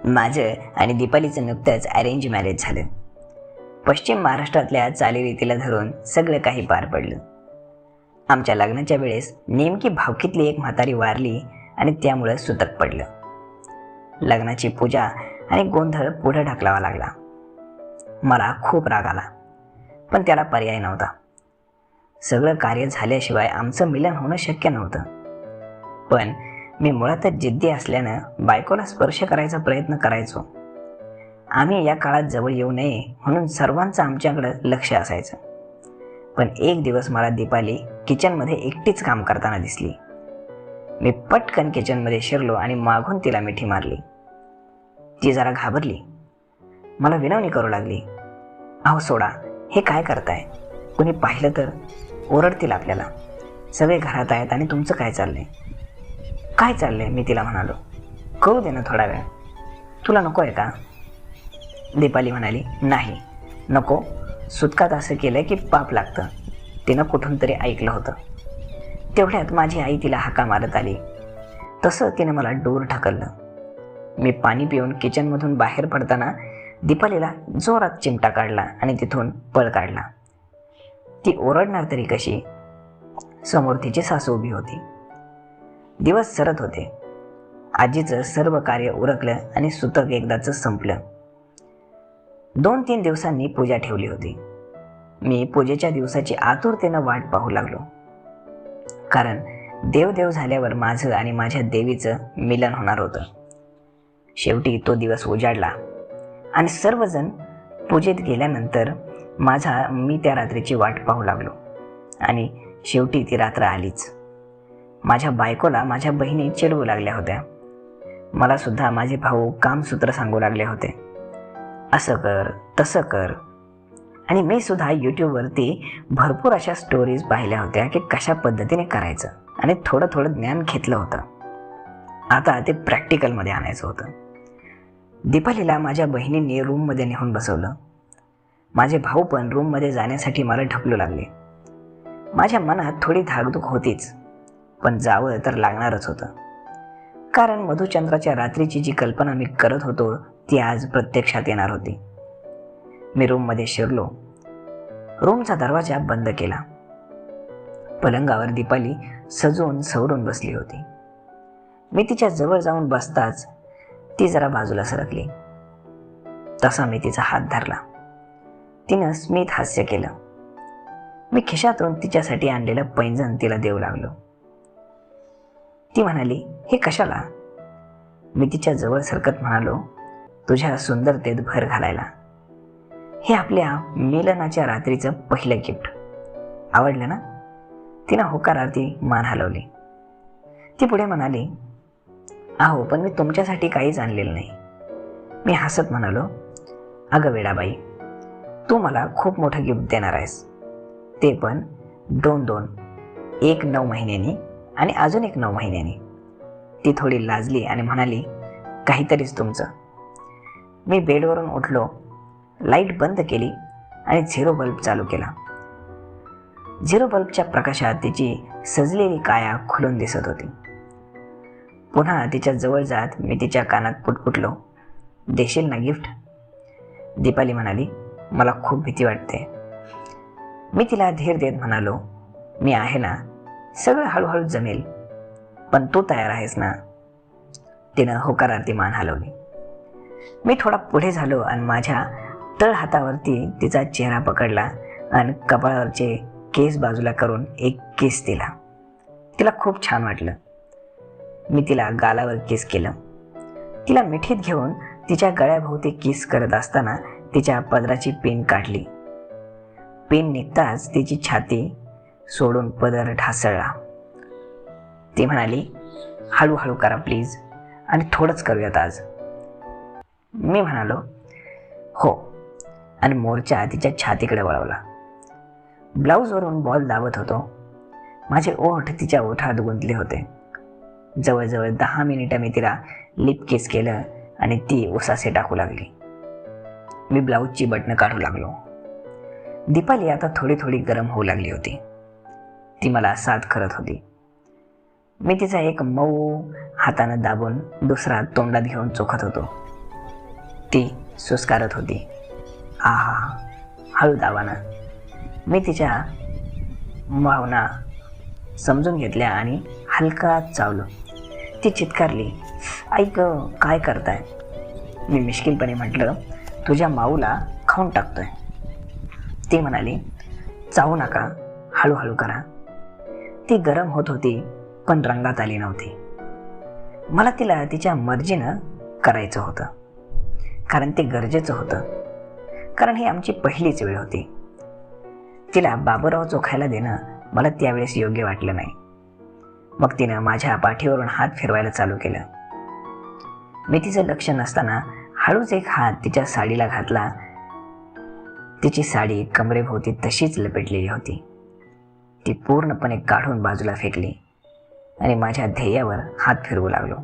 माझं आणि दीपालीचं नुकतंच अरेंज मॅरेज झालं. पश्चिम महाराष्ट्रातल्या चालीरीतीला धरून सगळं काही पार पडलं. आमच्या लग्नाच्या वेळेस नेमकी भावकीतली एक म्हातारी वारली आणि त्यामुळं सुतक पडलं. लग्नाची पूजा आणि गोंधळ पुढे ढकलावा लागला. मला खूप राग आला, पण त्याला पर्याय नव्हता. सगळं कार्य झाल्याशिवाय आमचं मिलन होणं शक्य नव्हतं. पण मी मुळातच जिद्दी असल्यानं बायकोला स्पर्श करायचा प्रयत्न करायचो. आम्ही या काळात जवळ येऊ नये म्हणून सर्वांचं आमच्याकडं लक्ष असायचं. पण एक दिवस मला दीपाली किचनमध्ये एकटीच काम करताना दिसली. मी पटकन किचनमध्ये शिरलो आणि मागून तिला मिठी मारली. ती जरा घाबरली. मला विनवणी करू लागली, अहो सोडा, हे काय करताय? कुणी पाहिलं तर ओरडतील आपल्याला. सगळे घरात आहेत आणि तुमचं काय चाललंय? काय चाललंय? मी तिला म्हणालो. करू दे ना थोडा वेळ. तुला नको आहे का? दीपाली म्हणाली, नाही नको. सुतकात असं केलं की पाप लागतं. तिनं कुठून तरी ऐकलं होतं. तेवढ्यात माझी आई तिला हाका मारत आली. तसं तिने मला दूर ढकललं. मी पाणी पिऊन किचनमधून बाहेर पडताना दीपालीला जोरात चिमटा काढला आणि तिथून पळ काढला. ती ओरडणार तरी कशी? समोर तिची सासू उभी होती. दिवस सरत होते. आजीचं सर्व कार्य उरकलं आणि सुतक एकदाचं संपलं. 2-3 दिवसांनी पूजा ठेवली होती. मी पूजेच्या दिवसाची आतुरतेनं वाट पाहू लागलो. कारण देव झाल्यावर माझं आणि माझ्या देवीचं मिलन होणार होतं. शेवटी तो दिवस उजाडला आणि सर्वजण पूजेत गेल्यानंतर मी त्या रात्रीची वाट पाहू लागलो. आणि शेवटी ती रात्र आलीच. माझ्या बायकोला माझ्या बहिणी चिडवू लागल्या होत्या. मला सुद्धा माझे भाऊ कामसूत्र सांगू लागले होते, असं कर तसं कर. आणि मी सुद्धा यूट्यूबवरती भरपूर अशा स्टोरीज पाहिल्या होत्या की कशा पद्धतीने करायचं, आणि थोडं ज्ञान घेतलं होतं. आता ते प्रॅक्टिकलमध्ये आणायचं होतं. दीपालीला माझ्या बहिणींनी रूममध्ये नेऊन बसवलं. माझे भाऊ पण रूममध्ये जाण्यासाठी मला ढकलू लागले. माझ्या मनात थोडी धाकधूक होतीच, पण जावं तर लागणारच होतं. कारण मधुचंद्राच्या रात्रीची जी कल्पना मी करत होतो ती आज प्रत्यक्षात येणार होती. मी रूममध्ये शिरलो. रूमचा दरवाजा बंद केला. पलंगावर दीपाली सजून सवरून बसली होती. मी तिच्या जवळ जाऊन बसताच ती जरा बाजूला सरकली. तसा मी तिचा हात धरला. तिनं स्मित हास्य केलं. मी खिशातून तिच्यासाठी आणलेलं पैंजण तिला देऊ लागलो. ती म्हणाली, हे कशाला? मी तिच्या जवळ सरकत म्हणालो, तुझ्या सुंदरतेत भर घालायला. हे आपल्या मिलनाच्या रात्रीचं पहिलं गिफ्ट. आवडलं ना? तिनं होकारार्थी मान हलवली. ती पुढे म्हणाली, अहो पण मी तुमच्यासाठी काहीच आणलेलं नाही. मी हसत म्हणालो, अगं वेडाबाई, तू मला खूप मोठं गिफ्ट देणार आहेस, ते पण 2-2, एक 9 महिन्यांनी आणि अजून एक 9 महिन्यांनी. ती थोडी लाजली आणि म्हणाली, काहीतरीच तुमचं. मी बेडवरून उठलो, लाईट बंद केली आणि 0 बल्ब चालू केला. 0 बल्बच्या प्रकाशात तिची सजलेली काया खुलून दिसत होती. पुन्हा तिच्या जवळ जात मी तिच्या कानात पुटपुटलो, देशील ना गिफ्ट? दीपाली म्हणाली, मला खूप भीती वाटते. मी तिला धीर देत म्हणालो, मी आहे ना, सगळं हळूहळू जमेल. पण तू तयार आहेस ना? तिनं होकारार्थी मान हलवली. मी थोडा पुढे झालो आणि माझ्या तळ हातावरती तिचा चेहरा पकडला आणि कपाळावरचे केस बाजूला करून एक किस दिला. तिला खूप छान वाटलं. मी तिला गालावर किस केलं. तिला मिठीत घेऊन तिच्या गळ्याभोवती किस करत असताना तिच्या पदराची पिन काढली. पिन निघताच तिची छाती सोडून पदर ढासळला. ती म्हणाली, हळूहळू करा प्लीज, आणि थोडंच करूयात आज. मी म्हणालो, हो, आणि मोर्चा तिच्या छातीकडे वळवला. ब्लाऊजवरून बॉल दाबत होतो. माझे ओठ तिच्या ओठात गुंतले होते. जवळजवळ 10 मिनिटं मी तिला लिप किस केलं आणि ती उसासे टाकू लागली. मी ब्लाऊजची बटणं काढू लागलो. दीपाली आता थोडी गरम होऊ लागली होती. ती मला साथ करत होती. मी तिचा एक मऊ हातानं दाबून दुसरा तोंडात घेऊन चोखत होतो. ती सुस्कारत होती. आहा, हळू दाबाना. मी तिच्या भावना समजून घेतल्या आणि हलका चावलो. ती चित्कारली, ऐक काय करताय? मी मिश्किलपणे म्हटलं, तुझ्या माऊला खाऊन टाकतोय. ती म्हणाली, चावू नका, हळूहळू करा. ती गरम होत होती पण रंगात आली नव्हती. मला तिला तिच्या मर्जीनं करायचं होतं, कारण ते गरजेचं होतं, कारण ही आमची पहिलीच वेळ होती. तिला बाबूराव चोखायला देणं मला त्यावेळेस योग्य वाटलं नाही. मग तिनं माझ्या पाठीवरून हात फिरवायला चालू केलं. मी तिचं लक्ष नसताना हळूच एक हात तिच्या साडीला घातला. तिची साडी कमरेभोवती तशीच लपेटलेली होती. ती पूर्णपणे काढून बाजूला फेकली आणि माझ्या ध्येयावर हात फिरवू लागलो.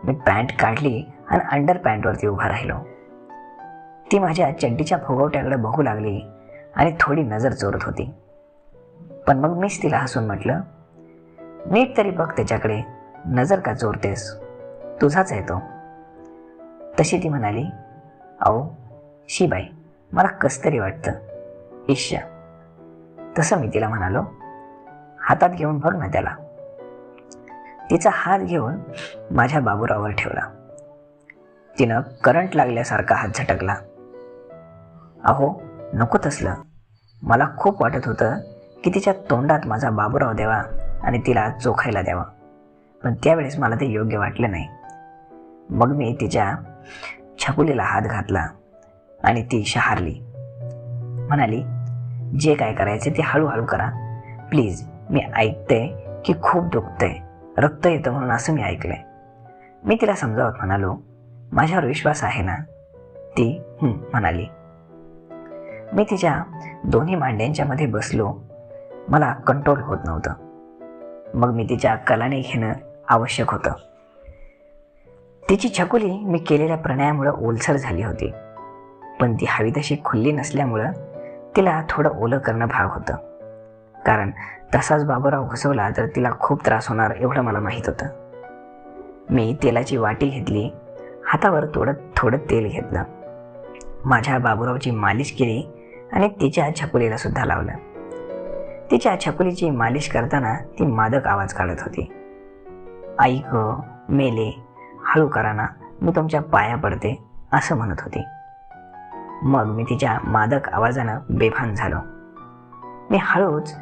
मी पॅन्ट काढली आणि अंडर पॅन्टवरती उभा राहिलो. ती माझ्या चड्डीच्या फुगवट्याकडे बघू लागली आणि थोडी नजर चोरत होती. पण मग मीच तिला हसून म्हटलं, नीट तरी बघ त्याच्याकडे, नजर का चोरतेस, तुझाच आहे तो. तशी ती म्हणाली, अहो शिबाई, मला कस तरी वाटतं, ईश्या. तसं मी तिला म्हणालो, हातात घेऊन बघ ना त्याला. तिचा हात घेऊन माझ्या बाबूरावर ठेवला. तिनं करंट लागल्यासारखा हात झटकला. अहो नको तसलं. मला खूप वाटत होतं की तिच्या तोंडात माझा बाबूराव द्यावा आणि तिला चोखायला द्यावा, पण त्यावेळेस मला ते योग्य वाटलं नाही. मग मी तिच्या छकुलीला हात घातला आणि ती शहारली. म्हणाली, जे काय करायचे ते हळूहळू करा प्लीज. मी ऐकते की खूप दुखतंय, रक्त येतं म्हणून असं मी ऐकलंय. मी तिला समजावत म्हणालो, माझ्यावर विश्वास आहे ना? ती म्हणाली. मी तिच्या दोन्ही मांड्यांच्या मध्ये बसलो. मला कंट्रोल होत नव्हतं. मग मी तिच्या कलाने घेणं आवश्यक होतं. तिची छकुली मी केलेल्या प्रणयामुळं ओलसर झाली होती, पण ती हवी तशी खुल्ली नसल्यामुळं तिला थोडं ओलं करणं भाग होतं, कारण तसाच बाबूराव घुसवला तर तिला खूप त्रास होणार एवढं मला माहीत होतं. मी तेलाची वाटी घेतली, हातावर थोडं तेल घेतलं, माझ्या बाबूरावची मालिश केली आणि तिच्या छकुलीला सुद्धा लावलं. तिच्या छकुलीची मालिश करताना ती मादक आवाज काढत होती. आई गं मेले, हळू करा ना, मी तुमच्या पाया पडते, असं म्हणत होती. मग मी तिच्या मादक आवाजानं बेभान झालो. मी हळूच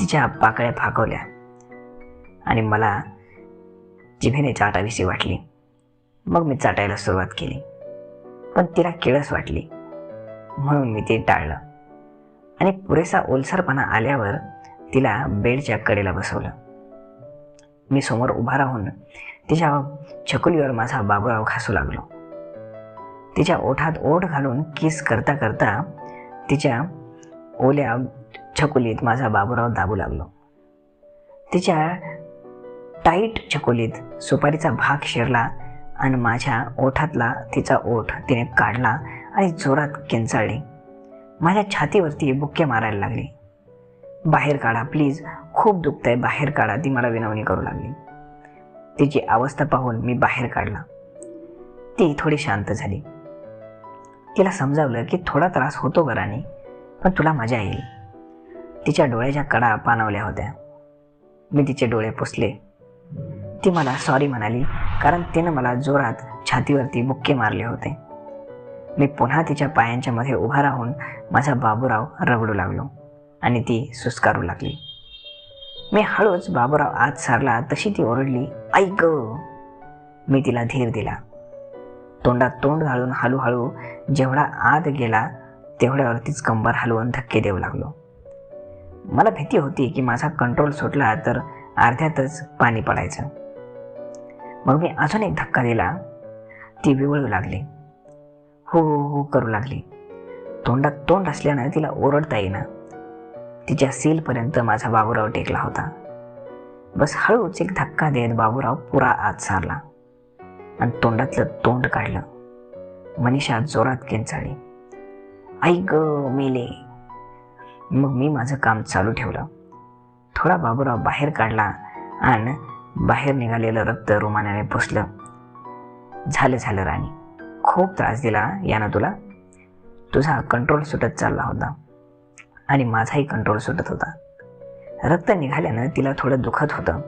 तिच्या पाकळ्या फाकवल्या आणि मला जिभेने चाटावीशी वाटली. मग मी चाटायला सुरुवात केली, पण तिला किळस वाटली म्हणून मी ते टाळलं आणि पुरेसा ओलसरपणा आल्यावर तिला बेडच्या कडेला बसवलं. मी समोर उभा राहून तिच्या छकुलीवर माझा बाबूराव घासू लागलो. तिच्या ओठात ओठ घालून किस करता करता तिच्या ओल्या छकुलीत माझा बाबूराव दाबू लागलो. तिच्या टाईट छकुलीत सुपारीचा भाग शिरला आणि माझ्या ओठातला तिचा ओठ तिने काढला आणि जोरात किंचाळली. माझ्या छातीवरती बुक्के मारायला लागली. बाहेर काढा प्लीज, खूप दुखतंय, बाहेर काढा, ती मला विनवणी करू लागली. तिची अवस्था पाहून मी बाहेर काढला. ती थोडी शांत झाली. तिला समजावलं की थोडा त्रास होतो बराने, पण तुला मजा येईल. तिच्या डोळ्याच्या कडा पाणावल्या होत्या. मी तिचे डोळे पुसले. ती मला सॉरी म्हणाली, कारण तिनं मला जोरात छातीवरती बुक्के मारले होते. मी पुन्हा तिच्या पायांच्या मध्ये उभा राहून माझा बाबूराव रगडू लागलो आणि ती सुस्कारू लागली. मी हळूच बाबूराव आत सारला तशी ती ओरडली, आई गं. मी तिला धीर दिला. तोंडात तोंड घालून हळूहळू जेवढा आत गेला तेवढ्यावरतीच कंबर हलवून धक्के देऊ लागलो. मला भीती होती की माझा कंट्रोल सुटला तर अर्ध्यातच पाणी पडायचं. मग मी अजून एक धक्का दिला. ती विवळू लागली, हो हो करू लागली. तोंडात तोंड असल्यानं तिला ओरडता येईना. तिच्या सीलपर्यंत माझा बाबूराव टेकला होता. बस हळूच एक धक्का देत बाबूराव पुरा आत सारला आणि तोंडातलं तोंड काढलं. मनीषा जोरात किंचाळली, आई ग मेले. मग मी माझं काम चालू ठेवलं. थोडा बाबूराव बाहेर काढला आणि बाहेर निघालेलं रक्त रुमानाने पुसलं. झालं राणी, खूप त्रास दिला यानं तुला. तुझा कंट्रोल सुटत चालला होता आणि माझाही कंट्रोल सुटत होता. रक्त निघाल्यानं तिला थोडं दुखत होतं.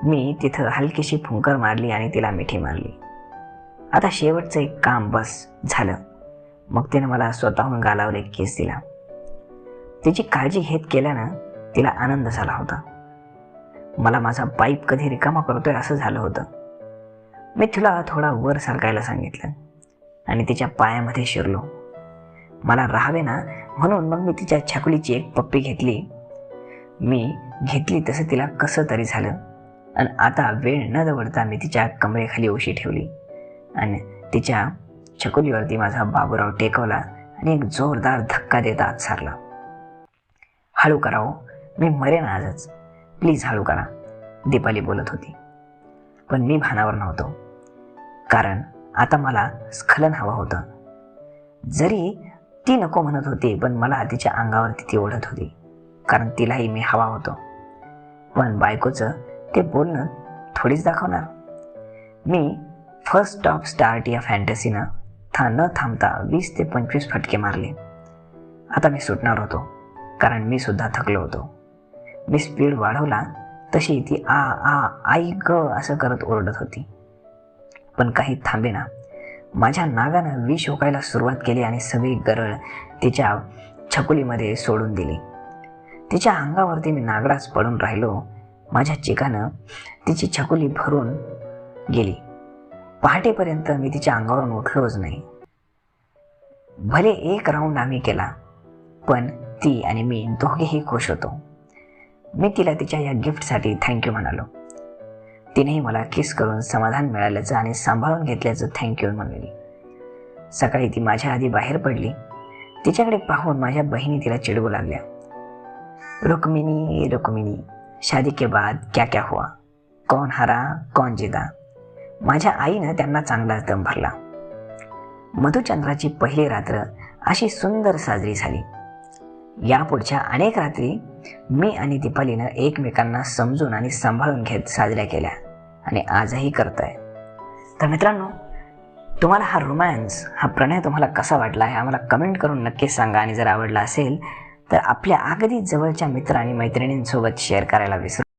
मी तिथं हलकीशी फुंकर मारली आणि तिला मिठी मारली. आता शेवटचं एक काम बस झालं. मग तिनं मला स्वतःहून गालावर एक किस दिला. तिची काळजी घेत केल्यानं तिला आनंद झाला होता. मला माझा पाईप कधी रिकामा करतोय असं झालं होतं. मी तिला थोडा वर सरकायला सांगितलं आणि तिच्या पायामध्ये शिरलो. मला राहावे ना म्हणून मग मी तिच्या छकुलीची एक पप्पी घेतली. मी घेतली तसं तिला कसं तरी झालं आणि आता वेळ न दवडता मी तिच्या कमरेखाली उशी ठेवली आणि तिच्या छकुलीवरती माझा बाबूराव टेकवला आणि एक जोरदार धक्का देत आत सारला. हळू करावं, मी मरेन आजच, प्लीज हळू करा, दीपाली बोलत होती. पण मी भानावर नव्हतो, कारण आता मला स्खलन हवं होतं. जरी ती नको म्हणत होती पण मला तिच्या अंगावरती ती ओढत होती, कारण तिलाही मी हवा होतो. पण बायकोचं ते बोलणं थोडीच दाखवणार. मी फर्स्ट स्टॉप स्टार्ट या फॅन्टसीनं न थांबता 20 ते 25 फटके मारले. आता मी सुटणार होतो, कारण मी सुद्धा थकलो होतो. मी स्पीड वाढवला तशी ती आ आ आई ग असं करत ओरडत होती. पण काही थांबेना. माझ्या नागानं विष ओकायला सुरुवात केली आणि सगळी गरळ तिच्या छकुलीमध्ये सोडून दिली. तिच्या अंगावरती मी नागडाच पडून राहिलो. माझ्या चिकानं तिची छकुली भरून गेली. पहाटेपर्यंत मी तिच्या अंगावरून उठलोच नाही. भले एक राऊंड आम्ही केला, पण ती आणि मी दोघेही खुश होतो. मी तिला तिच्या या गिफ्टसाठी थँक्यू म्हणालो. तिनेही मला किस करून समाधान मिळाल्याचं आणि सांभाळून घेतल्याचं थँक्यू म्हणली. सकाळी ती माझ्या आधी बाहेर पडली. तिच्याकडे पाहून माझ्या बहिणी तिला चिडवू लागल्या. रुक्मिणी रुक्मिणी, शादी के बाद क्या क्या हुआ, कौन हारा कौन जीता. माझ्या आईनं त्यांना चांगलाच दम भरला. मधुचंद्राची पहिली रात्र अशी सुंदर साजरी झाली. यापुढच्या अनेक रात्री मी आणि दीपालीनं एकमेकांना समजून आणि सांभाळून घेत साजऱ्या केल्या आणि आजही करतोय. तर मित्रांनो, तुम्हाला हा रोमॅन्स, हा प्रणय तुम्हाला कसा वाटला आहे आम्हाला कमेंट करून नक्कीच सांगा. आणि जर आवडला असेल तर आपल्या अगदी जवळच्या मित्र आणि मैत्रिणींसोबत शेअर करायला विसरू